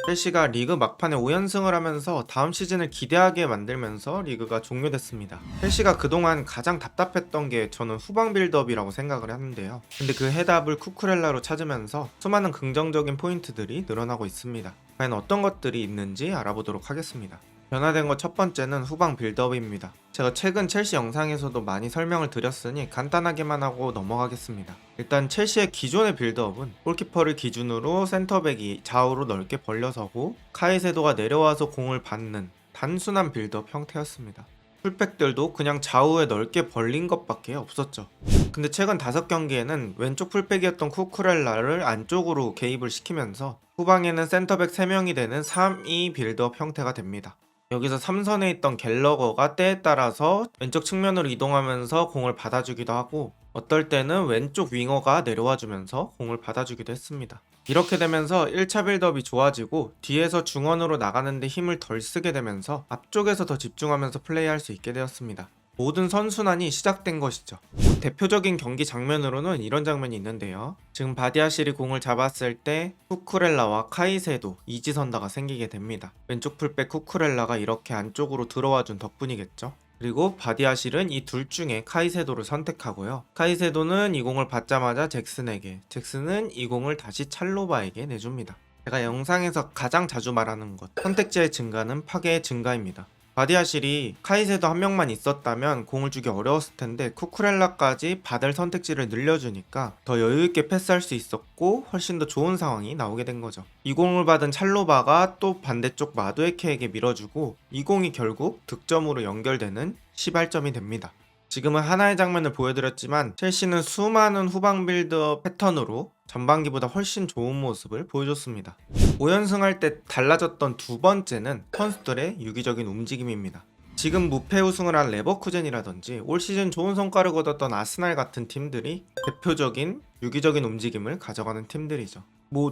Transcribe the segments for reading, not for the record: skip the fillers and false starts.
첼시가 리그 막판에 5연승을 하면서 다음 시즌을 기대하게 만들면서 리그가 종료됐습니다. 첼시가 그동안 가장 답답했던 게 저는 후방 빌드업이라고 생각을 하는데요. 근데 그 해답을 쿠쿠렐라로 찾으면서 수많은 긍정적인 포인트들이 늘어나고 있습니다. 과연 어떤 것들이 있는지 알아보도록 하겠습니다. 변화된 것 첫 번째는 후방 빌드업입니다. 제가 최근 첼시 영상에서도 많이 설명을 드렸으니 간단하게만 하고 넘어가겠습니다. 일단 첼시의 기존의 빌드업은 골키퍼를 기준으로 센터백이 좌우로 넓게 벌려서고 카이세도가 내려와서 공을 받는 단순한 빌드업 형태였습니다. 풀백들도 그냥 좌우에 넓게 벌린 것밖에 없었죠. 근데 최근 5경기에는 왼쪽 풀백이었던 쿠쿠렐라를 안쪽으로 개입을 시키면서 후방에는 센터백 3명이 되는 3-2 빌드업 형태가 됩니다. 여기서 3선에 있던 갤러거가 때에 따라서 왼쪽 측면으로 이동하면서 공을 받아주기도 하고 어떨 때는 왼쪽 윙어가 내려와주면서 공을 받아주기도 했습니다. 이렇게 되면서 1차 빌드업이 좋아지고 뒤에서 중원으로 나가는데 힘을 덜 쓰게 되면서 앞쪽에서 더 집중하면서 플레이할 수 있게 되었습니다. 모든 선순환이 시작된 것이죠. 대표적인 경기 장면으로는 이런 장면이 있는데요. 지금 바디아실이 공을 잡았을 때 쿠쿠렐라와 카이세도 이지선다가 생기게 됩니다. 왼쪽 풀백 쿠쿠렐라가 이렇게 안쪽으로 들어와준 덕분이겠죠. 그리고 바디아실은 이 둘 중에 카이세도를 선택하고요. 카이세도는 이 공을 받자마자 잭슨에게, 잭슨은 이 공을 다시 찰로바에게 내줍니다. 제가 영상에서 가장 자주 말하는 것, 선택지의 증가는 파괴의 증가입니다. 바디아실이 카이세도 한 명만 있었다면 공을 주기 어려웠을 텐데 쿠쿠렐라까지 받을 선택지를 늘려주니까 더 여유있게 패스할 수 있었고 훨씬 더 좋은 상황이 나오게 된 거죠. 이 공을 받은 찰로바가 또 반대쪽 마두에케에게 밀어주고 이 공이 결국 득점으로 연결되는 시발점이 됩니다. 지금은 하나의 장면을 보여드렸지만 첼시는 수많은 후방 빌드업 패턴으로 전반기보다 훨씬 좋은 모습을 보여줬습니다. 5연승할 때 달라졌던 두 번째는 선수들의 유기적인 움직임입니다. 지금 무패 우승을 한 레버쿠젠이라든지 올 시즌 좋은 성과를 거뒀던 아스날 같은 팀들이 대표적인 유기적인 움직임을 가져가는 팀들이죠.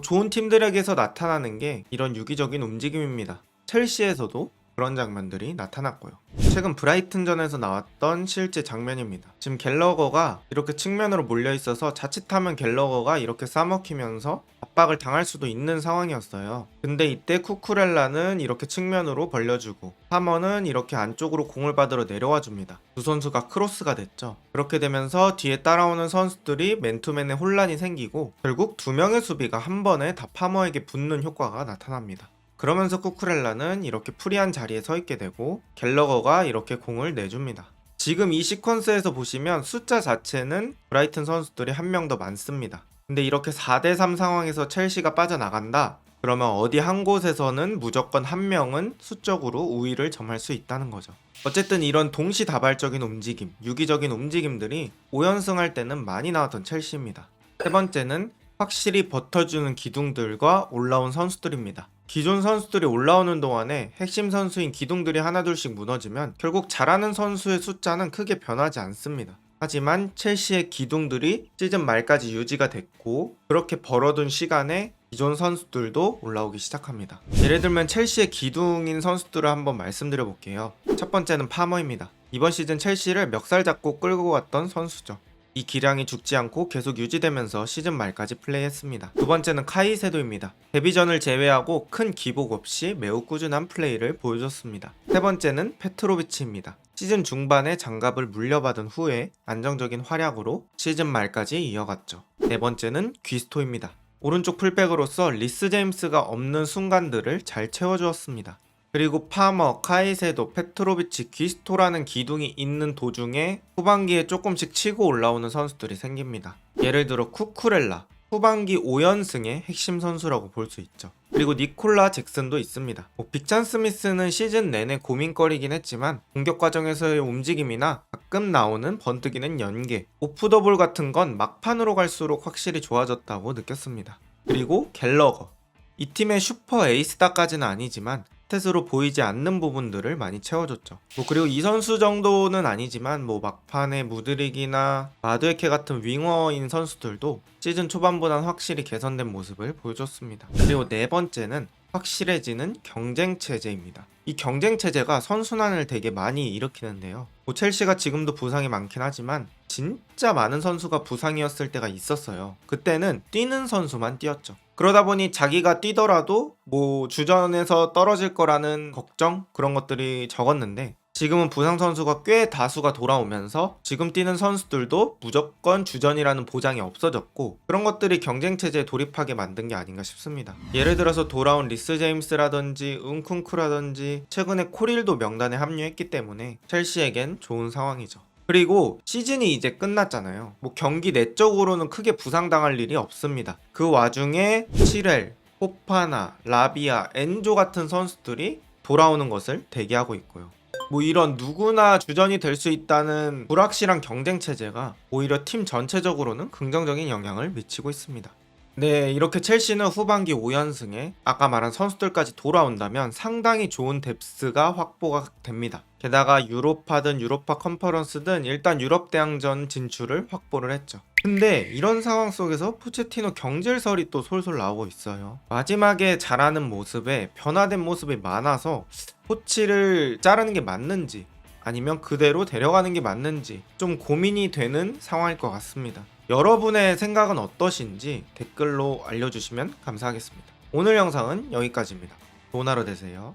좋은 팀들에게서 나타나는 게 이런 유기적인 움직임입니다. 첼시에서도 그런 장면들이 나타났고요. 최근 브라이튼전에서 나왔던 실제 장면입니다. 지금 갤러거가 이렇게 측면으로 몰려있어서 자칫하면 갤러거가 이렇게 싸먹히면서 압박을 당할 수도 있는 상황이었어요. 근데 이때 쿠쿠렐라는 이렇게 측면으로 벌려주고 하머는 이렇게 안쪽으로 공을 받으러 내려와 줍니다. 두 선수가 크로스가 됐죠. 그렇게 되면서 뒤에 따라오는 선수들이 맨투맨에 혼란이 생기고 결국 두 명의 수비가 한 번에 다 파머에게 붙는 효과가 나타납니다. 그러면서 쿠쿠렐라는 이렇게 프리한 자리에 서 있게 되고 갤러거가 이렇게 공을 내줍니다. 지금 이 시퀀스에서 보시면 숫자 자체는 브라이튼 선수들이 한 명 더 많습니다. 근데 이렇게 4대3 상황에서 첼시가 빠져나간다? 그러면 어디 한 곳에서는 무조건 한 명은 수적으로 우위를 점할 수 있다는 거죠. 어쨌든 이런 동시다발적인 움직임, 유기적인 움직임들이 5연승할 때는 많이 나왔던 첼시입니다. 세 번째는 확실히 버텨주는 기둥들과 올라온 선수들입니다. 기존 선수들이 올라오는 동안에 핵심 선수인 기둥들이 하나둘씩 무너지면 결국 잘하는 선수의 숫자는 크게 변하지 않습니다. 하지만 첼시의 기둥들이 시즌 말까지 유지가 됐고 그렇게 벌어둔 시간에 기존 선수들도 올라오기 시작합니다. 예를 들면 첼시의 기둥인 선수들을 한번 말씀드려 볼게요. 첫 번째는 파머입니다. 이번 시즌 첼시를 멱살 잡고 끌고 갔던 선수죠. 이 기량이 죽지 않고 계속 유지되면서 시즌 말까지 플레이했습니다. 두 번째는 카이세도입니다. 데뷔전을 제외하고 큰 기복 없이 매우 꾸준한 플레이를 보여줬습니다. 세 번째는 페트로비치입니다. 시즌 중반에 장갑을 물려받은 후에 안정적인 활약으로 시즌 말까지 이어갔죠. 네 번째는 귀스토입니다. 오른쪽 풀백으로서 리스 제임스가 없는 순간들을 잘 채워주었습니다. 그리고 파머, 카이세도, 페트로비치, 귀스토라는 기둥이 있는 도중에 후반기에 조금씩 치고 올라오는 선수들이 생깁니다. 예를 들어 쿠쿠렐라, 후반기 5연승의 핵심 선수라고 볼 수 있죠. 그리고 니콜라 잭슨도 있습니다. 빅찬 스미스는 시즌 내내 고민거리긴 했지만 공격 과정에서의 움직임이나 가끔 나오는 번뜩이는 연계, 오프 더 볼 같은 건 막판으로 갈수록 확실히 좋아졌다고 느꼈습니다. 그리고 갤러거, 이 팀의 슈퍼 에이스다까지는 아니지만 스탯으로 보이지 않는 부분들을 많이 채워줬죠. 그리고 이 선수 정도는 아니지만 막판에 무드릭이나 마두에케 같은 윙어인 선수들도 시즌 초반보단 확실히 개선된 모습을 보여줬습니다. 그리고 네 번째는 확실해지는 경쟁체제입니다. 이 경쟁체제가 선순환을 되게 많이 일으키는데요. 첼시가 지금도 부상이 많긴 하지만 진짜 많은 선수가 부상이었을 때가 있었어요. 그때는 뛰는 선수만 뛰었죠. 그러다 보니 자기가 뛰더라도 뭐 주전에서 떨어질 거라는 걱정 그런 것들이 적었는데, 지금은 부상 선수가 꽤 다수가 돌아오면서 지금 뛰는 선수들도 무조건 주전이라는 보장이 없어졌고, 그런 것들이 경쟁 체제에 돌입하게 만든 게 아닌가 싶습니다. 예를 들어서 돌아온 리스 제임스라든지 은쿤쿠라든지 최근에 코릴도 명단에 합류했기 때문에 첼시에겐 좋은 상황이죠. 그리고 시즌이 이제 끝났잖아요. 뭐 경기 내적으로는 크게 부상당할 일이 없습니다. 그 와중에 치렐, 포파나, 라비아, 엔조 같은 선수들이 돌아오는 것을 대기하고 있고요. 뭐 이런 누구나 주전이 될 수 있다는 불확실한 경쟁 체제가 오히려 팀 전체적으로는 긍정적인 영향을 미치고 있습니다. 네, 이렇게 첼시는 후반기 5연승에 아까 말한 선수들까지 돌아온다면 상당히 좋은 뎁스가 확보가 됩니다. 게다가 유로파든 유로파 컨퍼런스든 일단 유럽 대항전 진출을 확보를 했죠. 근데 이런 상황 속에서 포체티노 경질설이 또 솔솔 나오고 있어요. 마지막에 잘하는 모습에 변화된 모습이 많아서 포치를 자르는 게 맞는지 아니면 그대로 데려가는 게 맞는지 좀 고민이 되는 상황일 것 같습니다. 여러분의 생각은 어떠신지 댓글로 알려주시면 감사하겠습니다. 오늘 영상은 여기까지입니다. 좋은 하루 되세요.